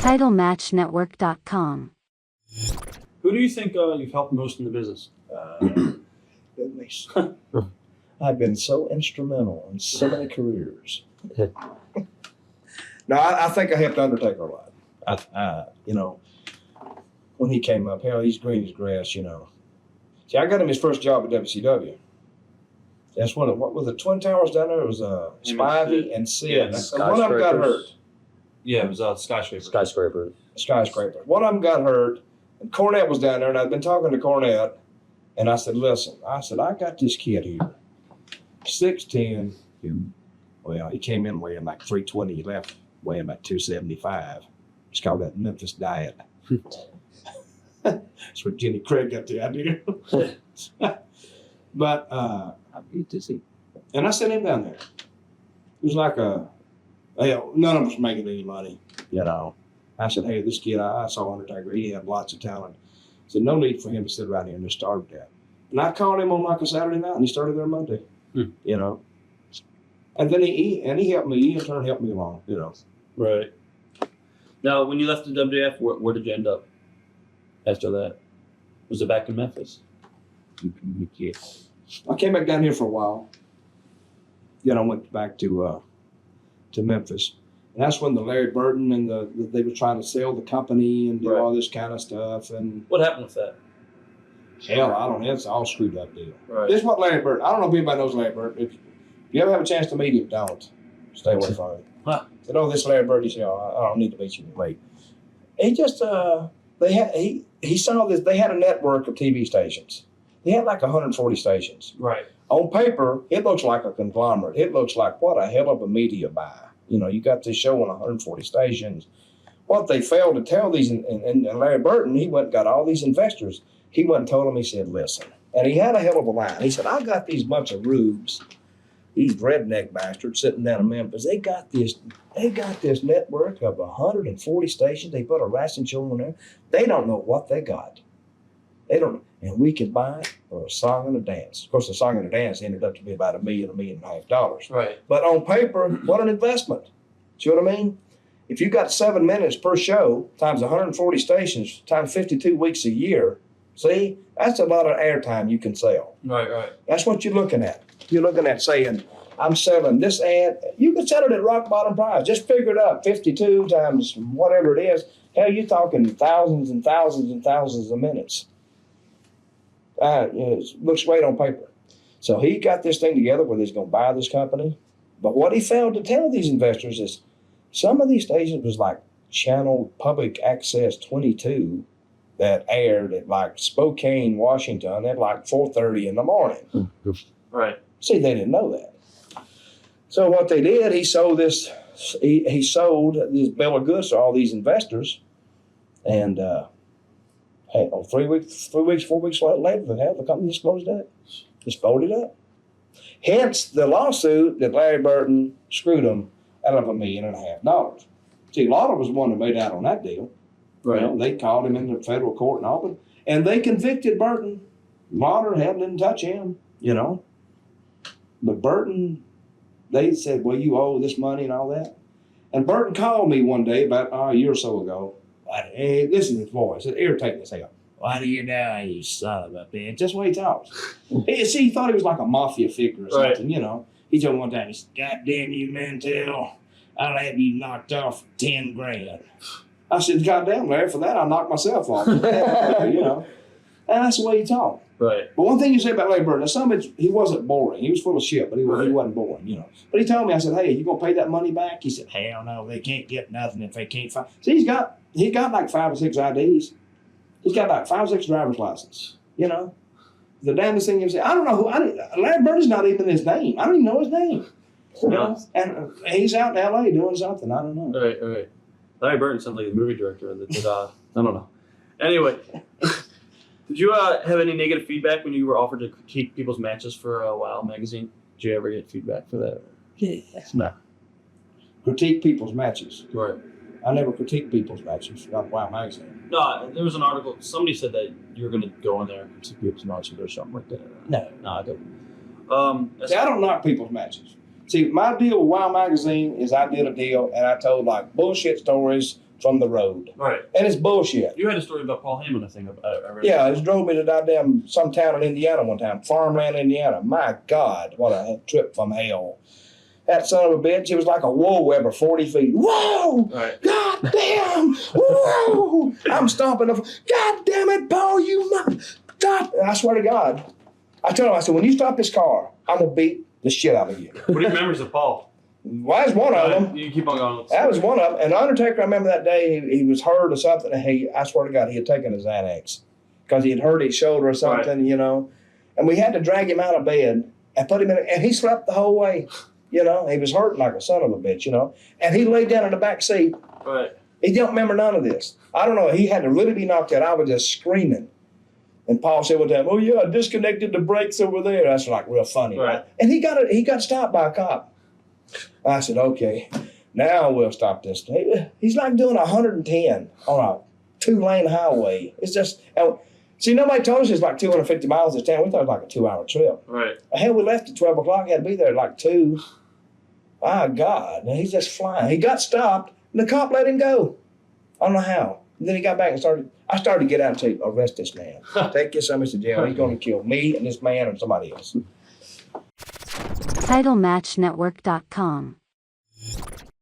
TitleMatchNetwork.com. Who do you think you've helped most in the business? Goodness. I've been so instrumental in so many careers. No, I think I helped Undertaker a lot. When he came up, hell, he's green as grass, See, I got him his first job at WCW. That's what was the Twin Towers down there? It was Spivey and Sid. Yeah, one of them got hurt. Yeah, it was Skyscraper. Skyscraper. One of them got hurt, and Cornette was down there, and I'd been talking to Cornette, and I said, listen, I got this kid here, 6'10". Well, he came in weighing like 320. He left weighing about 275. It's called that Memphis diet. That's what Jenny Craig got the idea. But, and I sent him down there. It was like none of us was making any money, I said, hey, this kid, I saw Undertaker. He had lots of talent. I said, no need for him to sit around here and just start that. And I called him on like a Saturday night, and he started there Monday, And then he helped me. He in turn helped me along, Right. Now, when you left the WWF, where did you end up after that? Was it back in Memphis? Yes. I came back down here for a while. Then I went back to Memphis. And that's when the Larry Burton and they were trying to sell the company and do all this kind of stuff. And what happened with that? Hell, I don't know. It's all screwed up deal. Right. This is what Larry Burton. I don't know if anybody knows Larry Burton. If you ever have a chance to meet him, don't. Stay away from him. Huh. Said, oh, this Larry Burton. He said, oh, I don't need to meet you. Wait. He just he saw this. They had a network of TV stations. They had like 140 stations. Right. On paper, it looks like a conglomerate. It looks like what a hell of a media buy. You got this show on 140 stations. What they failed to tell these, and Larry Burton, he went and got all these investors. He went and told them, he said, listen. And he had a hell of a line. He said, I got these bunch of rubes, these redneck bastards sitting down in Memphis. They got this network of 140 stations. They put a wrestling show on there. They don't know what they got. They don't, and we could buy it for a song and a dance. Of course, the song and the dance ended up to be about $1 million and a half. Right. But on paper, what an investment. See what I mean? If you got 7 minutes per show times 140 stations times 52 weeks a year, see, that's a lot of airtime you can sell. Right. That's what you're looking at. You're looking at saying, I'm selling this ad. You can sell it at rock bottom price. Just figure it up, 52 times whatever it is. Hell, you're talking thousands and thousands and thousands of minutes. It looks great on paper. So he got this thing together where he's going to buy this company. But what he failed to tell these investors is some of these stations was like Channel Public Access 22 that aired at like Spokane, Washington at like 4:30 in the morning. Right. See, they didn't know that. So what they did, he sold this bill of goods to all these investors. And 4 weeks later, the company just closed up. Just folded up. Hence the lawsuit that Larry Burton screwed them out of $1.5 million. See, a lot of us wanted to made out on that deal. Right. They called him into federal court in Auburn, and they convicted Burton. Lauder didn't touch him, But Burton, they said, well, you owe this money and all that. And Burton called me one day about a year or so ago. Hey, listen to his voice. It irritated me. He said, what do you know, you son of a bitch? Just the way he talks. He thought he was like a mafia figure or something, He told me one time, he said, God damn you, Mantell. I'll have you knocked off for 10 grand. I said, God damn, Larry, for that, I'll knock myself off. And that's the way he talked. Right. But one thing you say about Larry Burton, he wasn't boring. He was full of shit, but he wasn't boring, But he told me, I said, hey, you going to pay that money back? He said, hell no, they can't get nothing if they can't find. See, he's got like 5 or 6 IDs. He's got like 5 or 6 driver's licenses, The damnedest thing you say, I don't know Larry Burton's not even his name. I don't even know his name. And he's out in L.A. doing something. I don't know. Right. Larry Burton sounds like a movie director. I don't know. Anyway, did you have any negative feedback when you were offered to critique people's matches for WOW magazine? Did you ever get feedback for that? Yes. No. Critique people's matches. Right. I never critique people's matches. Not WOW magazine. No, there was an article. Somebody said that you were going to go in there and critique people's matches or something like that. No, I don't. See, I don't knock people's matches. See, my deal with WOW magazine is I did a deal and I told like bullshit stories from the road. Right. And it's bullshit. You had a story about Payl Heyman, I think. I read. Yeah, it drove me to goddamn some town in Indiana one time, farmland, Indiana. My God, what a trip from hell. That son of a bitch, it was like a wool webber, 40 feet. Whoa! Right. God damn! Whoa! I'm stomping up. God damn it, Paul, you mother. God. I swear to God. I told him, I said, when you stop this car, I'm going to beat the shit out of you. What are your memories of Paul? Well, that's one of them. You keep on going. That was one of them. And Undertaker, I remember that day, he was hurt or something. And I swear to God, he had taken his Xanax because he had hurt his shoulder or something, you know. And we had to drag him out of bed and put him in, and he slept the whole way. You know, he was hurting like a son of a bitch, you know. And he laid down in the back seat. Right. He don't remember none of this. I don't know. He had to really be knocked out. I was just screaming. And Paul said one time, "Oh yeah, I disconnected the brakes over there." That's like real funny. Right. And he got stopped by a cop. I said, "Okay, now we'll stop this." He's like doing 110 on a 2-lane highway. It's just, see, nobody told us it's like 250 miles this town. We thought it was like a 2-hour trip. Right. Hell, we left at 12 o'clock. Had to be there at like 2. My God, he's just flying. He got stopped, and the cop let him go. I don't know how. And then he got back and I started to get out and say, "Arrest this man. Take this son to jail. He's going to kill me and this man and somebody else." TitleMatchNetwork.com